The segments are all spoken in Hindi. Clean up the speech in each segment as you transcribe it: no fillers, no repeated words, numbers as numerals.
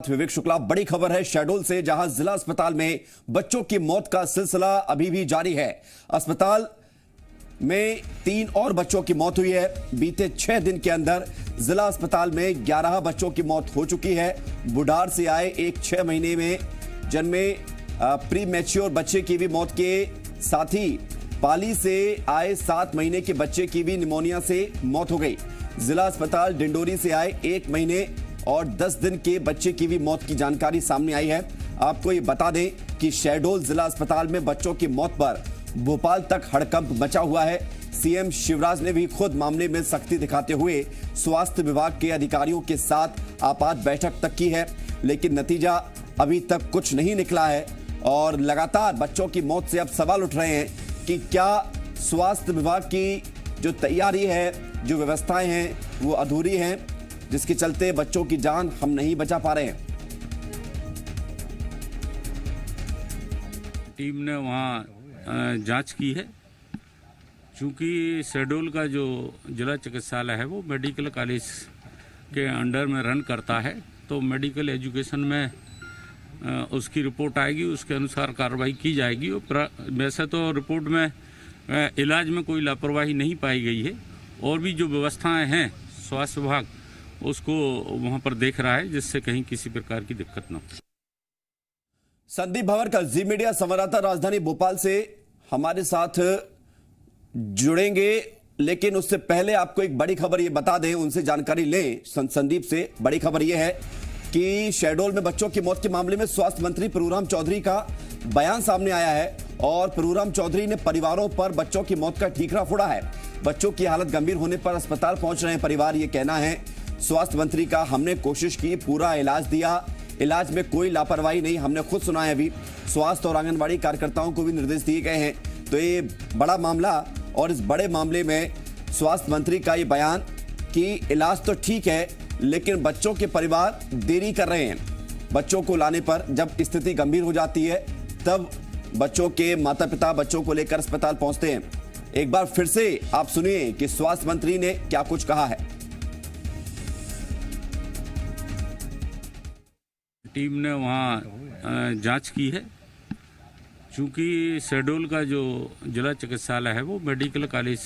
विवेक शुक्ला, बड़ी खबर है शहडोल से, जहां जिला अस्पताल में बच्चों की मौत का सिलसिला अभी भी जारी है। अस्पताल में 3 और बच्चों की मौत हुई है। बीते 6 दिन के अंदर जिला अस्पताल में 11 बच्चों की मौत हो चुकी है। बुढ़ार से आए एक 6 महीने में जन्मे प्री मैच्योर बच्चे की भी मौत के साथ ही पाली से आए 7 महीने के बच्चे की भी निमोनिया से मौत हो गई। जिला अस्पताल डिंडोरी से आए 1 महीने और 10 दिन के बच्चे की भी मौत की जानकारी सामने आई है। आपको ये बता दें कि शहडोल जिला अस्पताल में बच्चों की मौत पर भोपाल तक हड़कंप मचा हुआ है। सीएम शिवराज ने भी खुद मामले में सख्ती दिखाते हुए स्वास्थ्य विभाग के अधिकारियों के साथ आपात बैठक तक की है, लेकिन नतीजा अभी तक कुछ नहीं निकला है। और लगातार बच्चों की मौत से अब सवाल उठ रहे हैं कि क्या स्वास्थ्य विभाग की जो तैयारी है, जो व्यवस्थाएं हैं, वो अधूरी हैं, जिसके चलते बच्चों की जान हम नहीं बचा पा रहे हैं। टीम ने वहाँ जांच की है। चूंकि शहडोल का जो जिला चिकित्सालय है वो मेडिकल कॉलेज के अंडर में रन करता है, तो मेडिकल एजुकेशन में उसकी रिपोर्ट आएगी, उसके अनुसार कार्रवाई की जाएगी। वैसे तो रिपोर्ट में इलाज में कोई लापरवाही नहीं पाई गई है, और भी जो व्यवस्थाएं हैं स्वास्थ्य विभाग उसको वहां पर देख रहा है, जिससे कहीं किसी प्रकार की दिक्कत न हो। संदीप भंवर जी मीडिया संवाददाता राजधानी भोपाल से हमारे साथ जुड़ेंगे, लेकिन उससे पहले आपको एक बड़ी खबर ये बता दें, उनसे जानकारी लें। संदीप से बड़ी खबर यह है कि शहडोल में बच्चों की मौत के मामले में स्वास्थ्य मंत्री प्रभुराम चौधरी का बयान सामने आया है, और प्रभुराम चौधरी ने परिवारों पर बच्चों की मौत का ठीकरा फोड़ा है। बच्चों की हालत गंभीर होने पर अस्पताल पहुंच रहे हैं परिवार। ये कहना है स्वास्थ्य मंत्री का, हमने कोशिश की, पूरा इलाज दिया, इलाज में कोई लापरवाही नहीं, हमने खुद सुना है। अभी स्वास्थ्य और आंगनबाड़ी कार्यकर्ताओं को भी निर्देश दिए गए हैं। तो ये बड़ा मामला, और इस बड़े मामले में स्वास्थ्य मंत्री का ये बयान कि इलाज तो ठीक है, लेकिन बच्चों के परिवार देरी कर रहे हैं। बच्चों को लाने पर जब स्थिति गंभीर हो जाती है तब बच्चों के माता पिता बच्चों को लेकर अस्पताल पहुंचते हैं। एक बार फिर से आप सुनिए कि स्वास्थ्य मंत्री ने क्या कुछ कहा है। टीम ने वहाँ जांच की है। चूंकि शहडोल का जो जिला चिकित्सालय है वो मेडिकल कॉलेज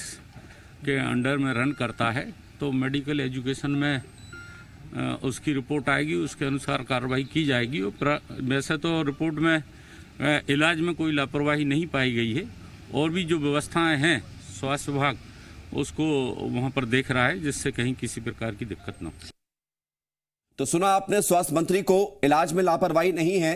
के अंडर में रन करता है, तो मेडिकल एजुकेशन में उसकी रिपोर्ट आएगी, उसके अनुसार कार्रवाई की जाएगी। वैसे तो रिपोर्ट में इलाज में कोई लापरवाही नहीं पाई गई है, और भी जो व्यवस्थाएं हैं स्वास्थ्य विभाग उसको वहाँ पर देख रहा है, जिससे कहीं किसी प्रकार की दिक्कत न हो। तो सुना आपने स्वास्थ्य मंत्री को, इलाज में लापरवाही नहीं है।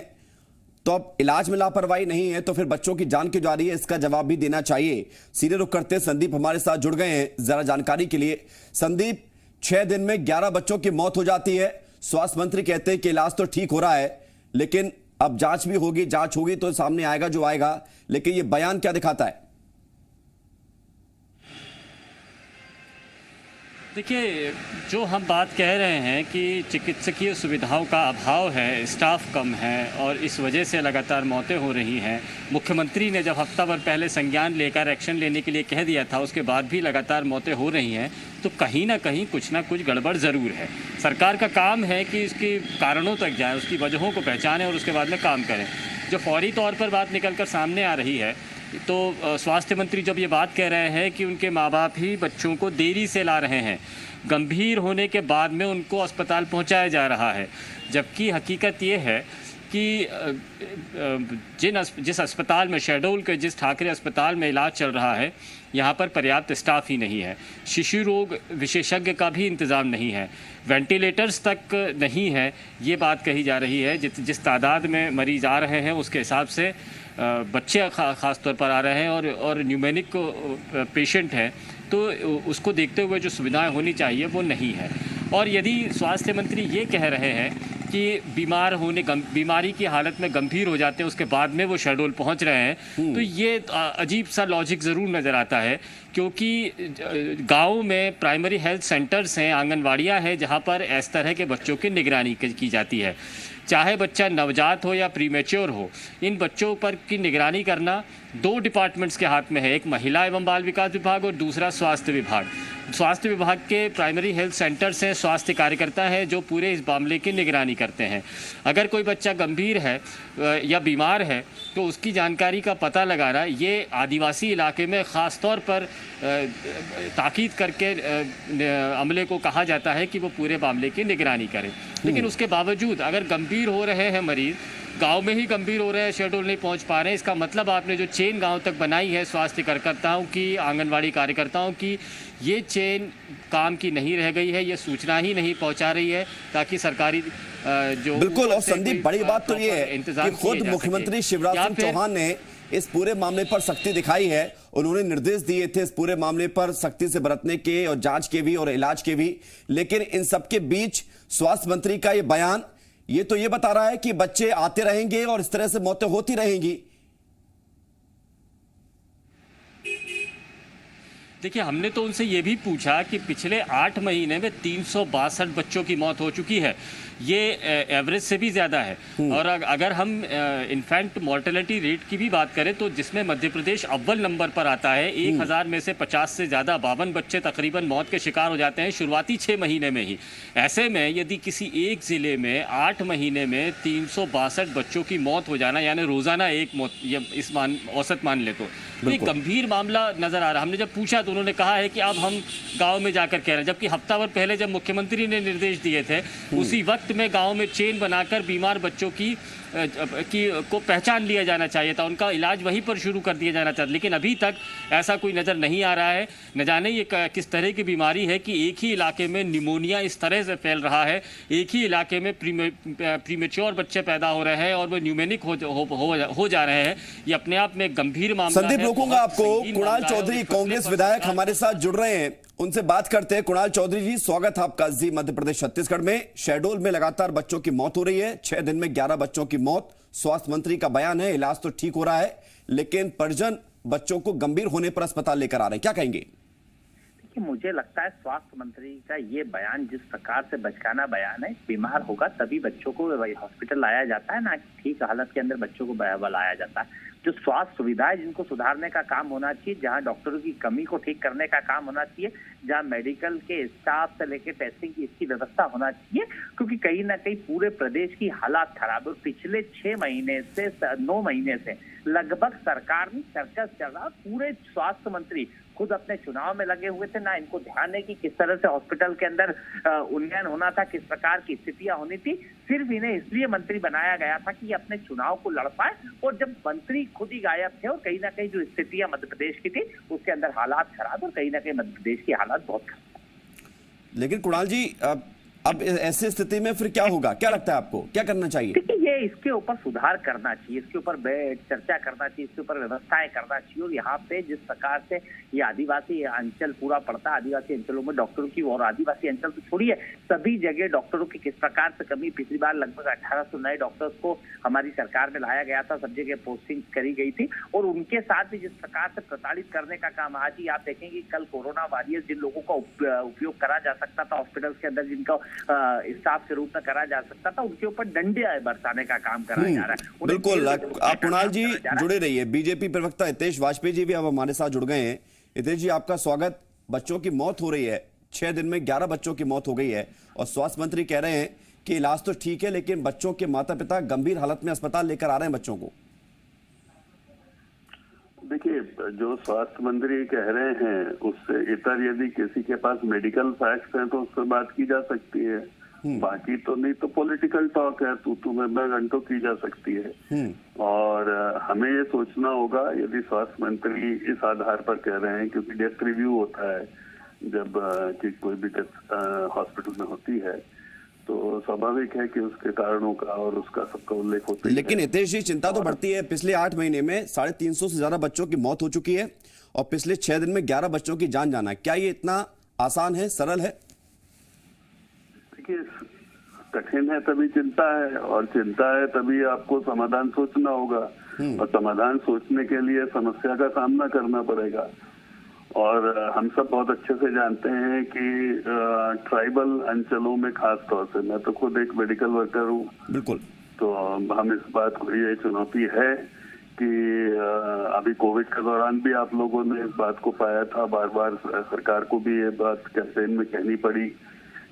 तो अब इलाज में लापरवाही नहीं है तो फिर बच्चों की जान क्यों जा रही है, इसका जवाब भी देना चाहिए। सीधे रुख करते संदीप हमारे साथ जुड़ गए हैं जरा जानकारी के लिए। संदीप, 6 दिन में 11 बच्चों की मौत हो जाती है। स्वास्थ्य मंत्री कहते हैं कि इलाज तो ठीक हो रहा है, लेकिन अब जांच भी होगी, जांच होगी तो सामने आएगा जो आएगा। लेकिन ये बयान क्या दिखाता है? देखिए, जो हम बात कह रहे हैं कि चिकित्सकीय सुविधाओं का अभाव है, स्टाफ कम है, और इस वजह से लगातार मौतें हो रही हैं। मुख्यमंत्री ने जब हफ्ता भर पहले संज्ञान लेकर एक्शन लेने के लिए कह दिया था, उसके बाद भी लगातार मौतें हो रही हैं, तो कहीं ना कहीं कुछ ना कुछ गड़बड़ ज़रूर है। सरकार का काम है कि इसके कारणों तक जाए, उसकी वजहों को पहचानें और उसके बाद में काम करें। जो फौरी तौर पर बात निकल कर सामने आ रही है, तो स्वास्थ्य मंत्री जब ये बात कह रहे हैं कि उनके माँ बाप ही बच्चों को देरी से ला रहे हैं, गंभीर होने के बाद में उनको अस्पताल पहुंचाया जा रहा है, जबकि हकीकत ये है कि जिस अस्पताल में, शहडोल के जिस ठाकरे अस्पताल में इलाज चल रहा है, यहाँ पर पर्याप्त स्टाफ ही नहीं है। शिशु रोग विशेषज्ञ का भी इंतज़ाम नहीं है, वेंटिलेटर्स तक नहीं है। ये बात कही जा रही है जिस तादाद में मरीज आ रहे हैं उसके हिसाब से बच्चे ख़ास तौर पर आ रहे हैं, और न्यूमोनिक पेशेंट हैं, तो उसको देखते हुए जो सुविधाएं होनी चाहिए वो नहीं है। और यदि स्वास्थ्य मंत्री ये कह रहे हैं कि बीमारी की हालत में गंभीर हो जाते हैं उसके बाद में वो शहडोल पहुंच रहे हैं, तो ये अजीब सा लॉजिक ज़रूर नज़र आता है। क्योंकि गाँव में प्राइमरी हेल्थ सेंटर्स हैं, आंगनवाड़ियाँ हैं, जहाँ पर इस तरह के बच्चों की निगरानी की जाती है। चाहे बच्चा नवजात हो या प्रीमेच्योर हो, इन बच्चों पर की निगरानी करना 2 डिपार्टमेंट्स के हाथ में है, एक महिला एवं बाल विकास विभाग और दूसरा स्वास्थ्य विभाग। स्वास्थ्य विभाग के प्राइमरी हेल्थ सेंटर्स हैं, स्वास्थ्य कार्यकर्ता है जो पूरे इस मामले की निगरानी करते हैं। अगर कोई बच्चा गंभीर है या बीमार है तो उसकी जानकारी का पता लगाना, ये आदिवासी इलाके में ख़ास तौर पर ताकीद करके अमले को कहा जाता है कि वो पूरे मामले की निगरानी करे। लेकिन उसके बावजूद अगर गंभीर हो रहे हैं मरीज़, गांव में ही गंभीर हो रहे हैं, शेड्यूल नहीं पहुंच पा रहे हैं, इसका मतलब आपने जो चेन गांव तक बनाई है स्वास्थ्य कार्यकर्ताओं की, आंगनवाड़ी कार्यकर्ताओं की, ये चेन काम की नहीं रह गई है, ये सूचना ही नहीं पहुंचा रही है ताकि सरकारी जो बिल्कुल। और संदीप, बड़ी बात तो ये है कि खुद मुख्यमंत्री शिवराज सिंह चौहान ने इस पूरे मामले पर सख्ती दिखाई है। उन्होंने निर्देश दिए थे इस पूरे मामले पर सख्ती से बरतने के और जांच के भी और इलाज के भी। लेकिन इन सबके बीच स्वास्थ्य मंत्री का ये बयान ये तो ये बता रहा है कि बच्चे आते रहेंगे और इस तरह से मौतें होती रहेंगी। देखिए, हमने तो उनसे ये भी पूछा कि पिछले 8 महीने में 362 बच्चों की मौत हो चुकी है, ये एवरेज से भी ज़्यादा है। और अगर हम इन्फेंट मोर्टेलिटी रेट की भी बात करें तो जिसमें मध्य प्रदेश अव्वल नंबर पर आता है, 1000 में से 50 से ज़्यादा 52 बच्चे तकरीबन मौत के शिकार हो जाते हैं शुरुआती 6 महीने में ही। ऐसे में यदि किसी एक ज़िले में 8 महीने में 362 बच्चों की मौत हो जाना, यानी रोज़ाना एक मौत, इस औसत मान ले तो ये गंभीर मामला नज़र आ रहा। हमने जब पूछा तो उन्होंने कहा है कि अब हम गांव में जाकर कह रहे हैं, जबकि हफ्ता भर पहले जब मुख्यमंत्री ने निर्देश दिए थे उसी वक्त में गांव में चेन बनाकर बीमार बच्चों को पहचान लिया जाना चाहिए था, उनका इलाज वहीं पर शुरू कर दिया जाना चाहिए। लेकिन अभी तक ऐसा कोई नज़र नहीं आ रहा है। न जाने ये किस तरह की बीमारी है कि एक ही इलाके में निमोनिया इस तरह से फैल रहा है, एक ही इलाके में प्रीमेच्योर बच्चे पैदा हो रहे हैं और वो न्यूमेनिक हो जा रहे हैं। ये अपने आप में गंभीर मामला है। संदीप, रोकूंगा आपको। कुणाल चौधरी कांग्रेस विधायक हमारे साथ जुड़ रहे हैं, उनसे बात करते हैं। कुणाल चौधरी जी, स्वागत है आपका जी मध्य प्रदेश छत्तीसगढ़ में। शहडोल में लगातार बच्चों की मौत हो रही है, 6 दिन में 11 बच्चों की मौत। स्वास्थ्य मंत्री का बयान है इलाज तो ठीक हो रहा है, लेकिन परिजन बच्चों को गंभीर होने पर अस्पताल लेकर आ रहे हैं, क्या कहेंगे? मुझे लगता है स्वास्थ्य मंत्री का ये बयान जिस प्रकार से बचकाना बयान है, बीमार होगा तभी बच्चों को हॉस्पिटल लाया जाता है, ना कि ठीक हालत के अंदर बच्चों को लाया जाता है। जो स्वास्थ्य सुविधाएं जिनको सुधारने का काम होना चाहिए, जहां डॉक्टरों की कमी को ठीक करने का काम होना चाहिए, जहां मेडिकल के स्टाफ से लेकर टेस्टिंग की इसकी व्यवस्था होना चाहिए, क्योंकि कहीं ना कहीं पूरे प्रदेश की हालात खराब है। पिछले 6 महीने से 9 महीने से लगभग सरकार में सर्कस चल रहा। पूरे स्वास्थ्य मंत्री खुद अपने चुनाव में लगे हुए थे, ना इनको ध्यान है कि किस तरह से हॉस्पिटल के अंदर उन्नयन होना था, किस प्रकार की स्थितियां होनी थी। सिर्फ इन्हें इसलिए मंत्री बनाया गया था कि अपने चुनाव को लड़ पाए, और जब मंत्री खुद ही गायब थे और कहीं ना कहीं जो स्थितियां मध्य प्रदेश की थी उसके अंदर हालात खराब, और कहीं ना कहीं मध्य प्रदेश की हालात बहुत खराब। लेकिन कुणाल जी, अब ऐसी स्थिति में फिर क्या होगा, क्या लगता है आपको, क्या करना चाहिए? देखिए, ये इसके ऊपर सुधार करना चाहिए, इसके ऊपर चर्चा करना चाहिए, इसके ऊपर व्यवस्थाएं करना चाहिए। और यहाँ पे जिस प्रकार से ये आदिवासी अंचल पूरा पड़ता है, आदिवासी अंचलों में डॉक्टरों की, और आदिवासी अंचल तो छोड़िए सभी जगह डॉक्टरों की किस प्रकार से कमी। पिछली बार लगभग 1800 नए डॉक्टर्स को हमारी सरकार में लाया गया था, सब जगह पोस्टिंग करी गई थी, और उनके साथ भी जिस प्रकार से प्रताड़ित करने का काम। आज ही आप देखेंगे कल कोरोना वॉरियर्स जिन लोगों का उपयोग करा जा सकता था हॉस्पिटल के अंदर, जिनका स्टाफ के रूप में करा जा सकता था, उनके ऊपर डंडे बरसाने का काम करा जा रहा है। बिल्कुल। आप कुणाल जी जुड़े रहिए। बीजेपी प्रवक्ता हितेश वाजपेयी जी भी अब हमारे साथ जुड़ गए हैं। हितेश जी, आपका स्वागत। बच्चों की मौत हो रही है, 6 दिन में 11 बच्चों की मौत हो गई है, और स्वास्थ्य मंत्री कह रहे हैं कि इलाज तो ठीक है, लेकिन बच्चों के माता पिता गंभीर हालत में अस्पताल लेकर आ रहे हैं बच्चों को। देखिए, जो स्वास्थ्य मंत्री कह रहे हैं उससे इतर यदि किसी के पास मेडिकल फैक्ट्स हैं तो उस पर बात की जा सकती है, बाकी तो नहीं तो पॉलिटिकल टॉक है, तू मैं घंटों की जा सकती है। और हमें ये सोचना होगा, यदि स्वास्थ्य मंत्री इस आधार पर कह रहे हैं, क्योंकि डेथ रिव्यू होता है जब कि कोई भी डेथ हॉस्पिटल में होती है, तो स्वाभाविक है कि उसके कारणों का और उसका सबका उल्लेख होता है। लेकिन हितेश जी, चिंता तो बढ़ती है। पिछले 8 महीने में 350 से ज्यादा बच्चों की मौत हो चुकी है, और पिछले 6 दिन में 11 बच्चों की जान जाना है। क्या ये इतना आसान है, सरल है? देखिए, कठिन है तभी चिंता है, और चिंता है तभी आपको समाधान सोचना होगा, और समाधान सोचने के लिए समस्या का सामना करना पड़ेगा। और हम सब बहुत अच्छे से जानते हैं कि ट्राइबल अंचलों में खास तौर से, मैं तो खुद एक मेडिकल वर्कर हूँ, बिल्कुल, तो हम इस बात को, ये चुनौती है कि अभी कोविड के दौरान भी आप लोगों ने इस बात को पाया था, बार बार सरकार को भी ये बात कैंपेन में कहनी पड़ी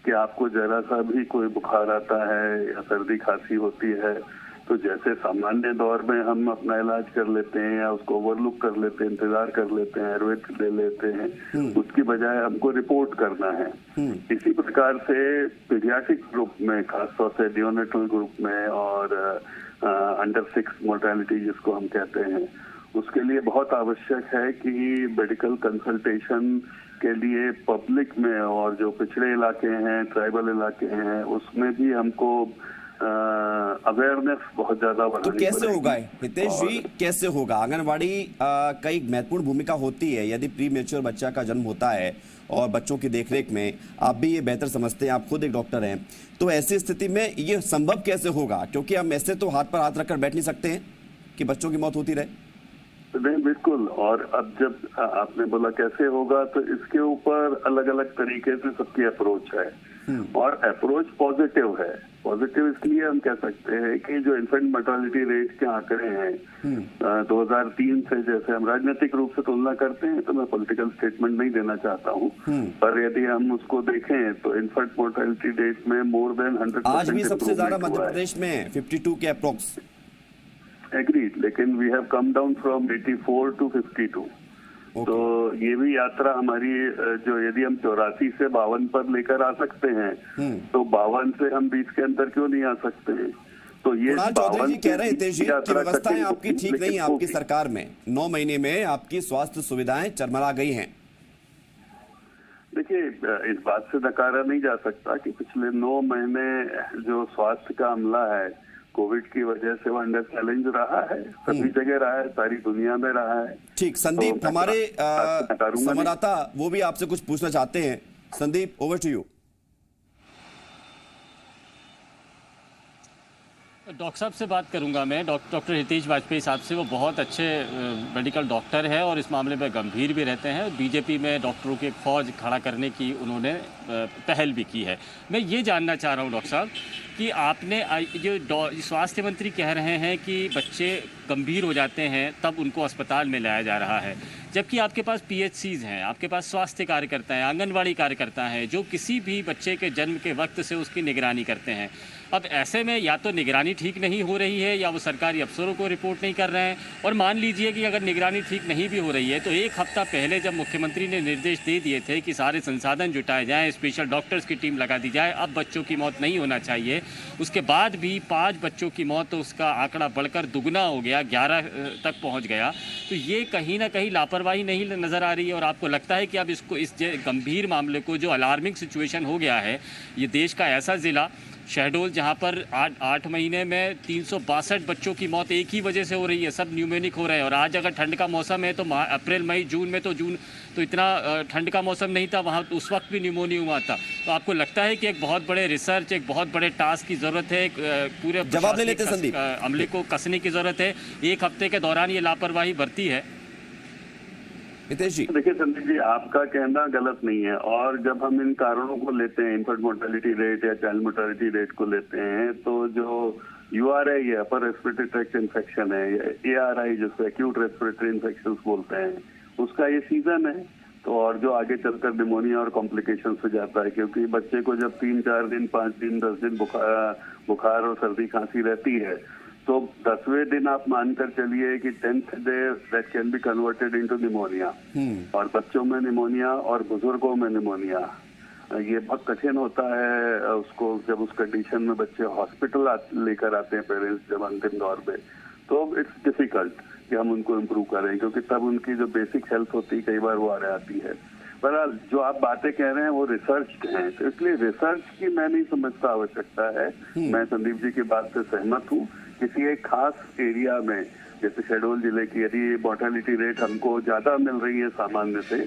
कि आपको जरा सा भी कोई बुखार आता है या सर्दी खांसी होती है तो जैसे सामान्य दौर में हम अपना इलाज कर लेते हैं या उसको ओवरलुक कर लेते हैं, इंतजार कर लेते हैं, आयुर्वेद ले लेते हैं, उसकी बजाय हमको रिपोर्ट करना है। इसी प्रकार से पीडियाट्रिक ग्रुप में, खासतौर से नियोनेटल ग्रुप में और अंडर 6 मोर्टेलिटी जिसको हम कहते हैं, उसके लिए बहुत आवश्यक है कि मेडिकल कंसल्टेशन के लिए पब्लिक में और जो पिछड़े इलाके हैं, ट्राइबल इलाके हैं, उसमें भी हमको अवेयरनेस बहुत ज्यादा बढ़ानी तो कैसे पड़ेगी। होगा हितेश जी, कैसे होगा? आंगनवाड़ी का एक महत्वपूर्ण भूमिका होती है यदि प्री मेच्योर बच्चा का जन्म होता है और बच्चों की देखरेख में। आप भी ये बेहतर समझते हैं, आप खुद एक डॉक्टर हैं, तो ऐसी स्थिति में ये संभव कैसे होगा? क्योंकि हम ऐसे तो हाथ पर हाथ रखकर बैठ नहीं सकते हैं कि बच्चों की मौत होती रहे। नहीं, बिल्कुल। और अब जब आपने बोला कैसे होगा, तो इसके ऊपर अलग अलग तरीके से सबकी अप्रोच है और अप्रोच पॉजिटिव है। पॉजिटिव इसलिए हम कह सकते हैं कि जो इन्फेंट मोर्टेलिटी रेट के आंकड़े हैं 2003 से, जैसे हम राजनीतिक रूप से तुलना करते हैं, तो मैं पॉलिटिकल स्टेटमेंट नहीं देना चाहता हूँ, पर यदि हम उसको देखें तो इन्फेंट मोर्टेलिटी रेट में मोर देन 100% आज भी सबसे ज्यादा मध्य प्रदेश में 52 के अप्रोक्स। एग्रीड, लेकिन we have come down from 84 to 52। तो ये भी यात्रा हमारी, जो यदि हम 84 से 52 पर लेकर आ सकते हैं, तो 52 से हम 20 के अंदर क्यों नहीं आ सकते हैं? तो ये चौधरी जी कह रहे हैं हितेश जी कि व्यवस्थाएं आपकी ठीक नहीं है आपकी सरकार में। 9 महीने में आपकी स्वास्थ्य सुविधाएं चरमरा गई हैं। देखिए, इस बात से नकारा नहीं जा सकता कि पिछले 9 महीने जो स्वास्थ्य का अमला है, कोविड की वजह से वो अंडर चैलेंज रहा है, सभी जगह रहा है, सारी दुनिया में रहा है। ठीक, संदीप तो हमारे संवाददाता वो भी आपसे कुछ पूछना चाहते हैं। Sandeep, over to you. Doctor साहब से बात करूंगा मैं, डॉक्टर हितेश वाजपेयी साहब से। वो बहुत अच्छे मेडिकल डॉक्टर हैं और इस मामले में गंभीर भी रहते हैं। बीजेपी में डॉक्टरों की एक फौज खड़ा करने की उन्होंने पहल भी की है। मैं ये जानना चाह रहा हूँ डॉक्टर साहब कि आपने जो स्वास्थ्य मंत्री कह रहे हैं कि बच्चे गंभीर हो जाते हैं तब उनको अस्पताल में लाया जा रहा है, जबकि आपके पास PHCs हैं, आपके पास स्वास्थ्य कार्यकर्ता हैं, आंगनवाड़ी कार्यकर्ता हैं जो किसी भी बच्चे के जन्म के वक्त से उसकी निगरानी करते हैं। अब ऐसे में या तो निगरानी ठीक नहीं हो रही है या वो सरकारी अफसरों को रिपोर्ट नहीं कर रहे हैं। और मान लीजिए कि अगर निगरानी ठीक नहीं भी हो रही है तो एक हफ्ता पहले जब मुख्यमंत्री ने निर्देश दे दिए थे कि सारे संसाधन जुटाए जाएं, स्पेशल डॉक्टर्स की टीम लगा दी जाए, अब बच्चों की मौत नहीं होना चाहिए, उसके बाद भी 5 बच्चों की मौत, तो उसका आंकड़ा बढ़कर दुगना हो गया, 11 तक पहुँच गया। तो ये कहीं ना कहीं लापरवाही नहीं नज़र आ रही है? और आपको लगता है कि अब इसको, इस गंभीर मामले को, जो अलार्मिंग सिचुएशन हो गया है, ये देश का ऐसा ज़िला शहडोल जहां पर 8 महीने में 362 बच्चों की मौत एक ही वजह से हो रही है, सब न्यूमोनिक हो रहे हैं। और आज अगर ठंड का मौसम है तो अप्रैल मई जून में तो इतना ठंड का मौसम नहीं था, वहाँ उस वक्त भी न्यूमोनिया हुआ था। तो आपको लगता है कि एक बहुत बड़े रिसर्च, एक बहुत बड़े टास्क की ज़रूरत है, पूरे जवाब ले लेते संदीप, अमले को कसने की ज़रूरत है? एक हफ्ते के दौरान ये लापरवाही बरती है। हितेश जी, देखिए संदीप जी, आपका कहना गलत नहीं है। और जब हम इन कारणों को लेते हैं, इन्फेंट मोर्टेलिटी रेट या चाइल्ड मोर्टेलिटी रेट को लेते हैं, तो जो URI है, अपर रेस्पिरेटरी ट्रैक्ट इन्फेक्शन है, या ARI जिसको एक्यूट रेस्पिरेटरी इन्फेक्शन बोलते हैं, उसका ये सीजन है। तो और जो आगे चलकर निमोनिया और कॉम्प्लिकेशन से जाता है, क्योंकि बच्चे को जब 3-4 दिन, 5 दिन, 10 दिन बुखार और सर्दी खांसी रहती है, तो 10वें दिन आप मानकर चलिए कि 10th day that can be converted into pneumonia. और बच्चों में निमोनिया और बुजुर्गों में निमोनिया, ये बहुत कठिन होता है उसको, जब उस कंडीशन में बच्चे हॉस्पिटल लेकर आते हैं पेरेंट्स जब अंतिम दौर पे, तो इट्स डिफिकल्ट कि हम उनको इम्प्रूव करें, क्योंकि तब उनकी जो बेसिक हेल्थ होती है कई बार वो आ जाती है। पर जो आप बातें कह रहे हैं वो रिसर्च हैं, तो इसलिए रिसर्च की मैं नहीं समझता आवश्यकता है। मैं संदीप जी की बात से सहमत हूँ। किसी एक खास एरिया में, जैसे शहडोल जिले की, यदि मोर्टेलिटी रेट हमको ज्यादा मिल रही है सामान्य से,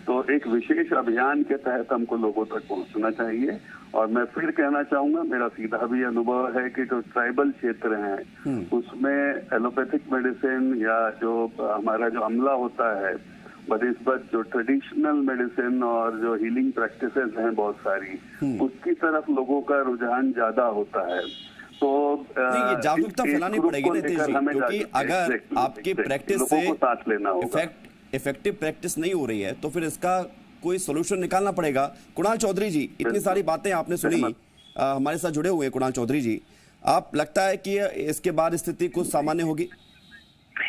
तो एक विशेष अभियान के तहत हमको लोगों तक पहुंचना चाहिए। और मैं फिर कहना चाहूंगा, मेरा सीधा भी अनुभव है कि जो ट्राइबल क्षेत्र हैं उसमें एलोपैथिक मेडिसिन या जो हमारा जो अमला होता है बट इस बार जो ट्रेडिशनल मेडिसिन और जो हीलिंग प्रैक्टिसेस हैं बहुत सारी, उसकी तरफ लोगों का रुझान ज्यादा होता है। तो ये जागरूकता फैलानी पड़ेगी नितीश जी, क्योंकि अगर आपकी प्रैक्टिस से साथ लेना होगा, इफेक्टिव प्रैक्टिस नहीं हो रही है तो फिर इसका कोई सोल्यूशन निकालना पड़ेगा। कुणाल चौधरी जी, इतनी सारी बातें आपने सुनी, हमारे साथ जुड़े हुए हैं कुणाल चौधरी जी, आप लगता है कि इसके बाद स्थिति कुछ सामान्य होगी?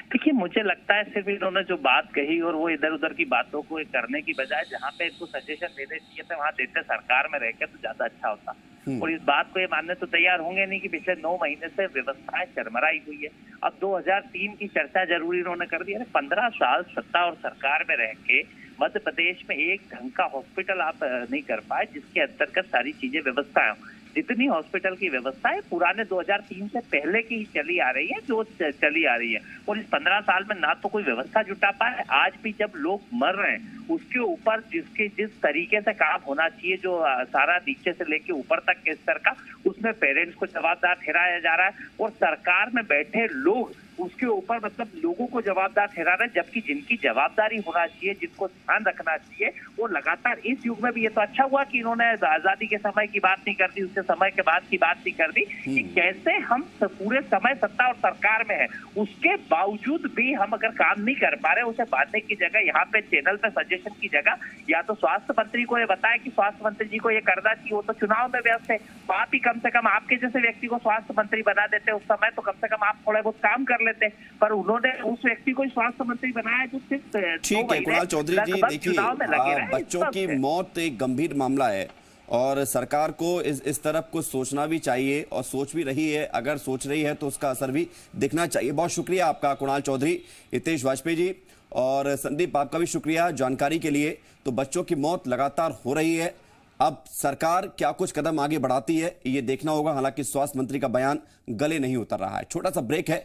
देखिए, मुझे लगता है सिर्फ इन्होंने जो बात कही और वो इधर उधर की बातों को करने की बजाय जहाँ पे इनको सजेशन देने चाहिए थे वहाँ देते सरकार में रहकर तो ज्यादा अच्छा होता। और इस बात को ये मानने तो तैयार होंगे नहीं कि पिछले 9 महीने से व्यवस्थाएं चरमराई हुई है। अब 2003 की चर्चा जरूरी इन्होंने कर दी है। 15 साल सत्ता और सरकार में रह के मध्य प्रदेश में एक ढंग का हॉस्पिटल आप नहीं कर पाए जिसके अंतर्गत सारी चीजें व्यवस्थाएं हो। जितनी हॉस्पिटल की व्यवस्था है पुराने 2003 से पहले की ही चली आ रही है, जो चली आ रही है। और इस 15 साल में ना तो कोई व्यवस्था जुटा पाए, आज भी जब लोग मर रहे हैं उसके ऊपर जिस तरीके से काम होना चाहिए, जो सारा नीचे से लेके ऊपर तक के स्तर का, उसमें पेरेंट्स को जवाबदार ठहराया जा रहा है और सरकार में बैठे लोग उसके ऊपर मतलब लोगों को जवाबदार ठहरा रहे हैं, जबकि जिनकी जवाबदारी होना चाहिए, जिनको ध्यान रखना चाहिए, वो लगातार इस युग में भी। ये तो अच्छा हुआ कि इन्होंने आजादी के समय की बात नहीं कर दी, उसके समय के बाद की बात नहीं कर दी कि कैसे हम पूरे समय सत्ता और सरकार में है, उसके बावजूद भी हम अगर काम नहीं कर पा रहे, उसे बांधने की जगह यहाँ पे चैनल पे सजेशन की जगह या तो स्वास्थ्य मंत्री को ये बताया कि स्वास्थ्य मंत्री जी को ये करना चाहिए, वो तो चुनाव में व्यस्त है। तो आप ही कम से कम आपके जैसे व्यक्ति को स्वास्थ्य मंत्री बना देते उस समय, तो कम से कम आप थोड़े बहुत काम कर लेते। पर उन्होंने उस व्यक्ति को स्वास्थ्य मंत्री बनाया जो सिर्फ ठीक है। कुणाल चौधरी जी, देखिए बच्चों की मौत एक गंभीर मामला है और सरकार को इस तरफ कुछ सोचना भी चाहिए और सोच भी रही है। अगर सोच रही है तो उसका असर भी दिखना चाहिए। बहुत शुक्रिया आपका कुणाल चौधरी, हितेश वाजपेयी जी और संदीप, आपका भी शुक्रिया जानकारी के लिए। तो बच्चों की मौत लगातार हो रही है, अब सरकार क्या कुछ कदम आगे बढ़ाती है ये देखना होगा। हालांकि स्वास्थ्य मंत्री का बयान गले नहीं उतर रहा है। छोटा सा ब्रेक है।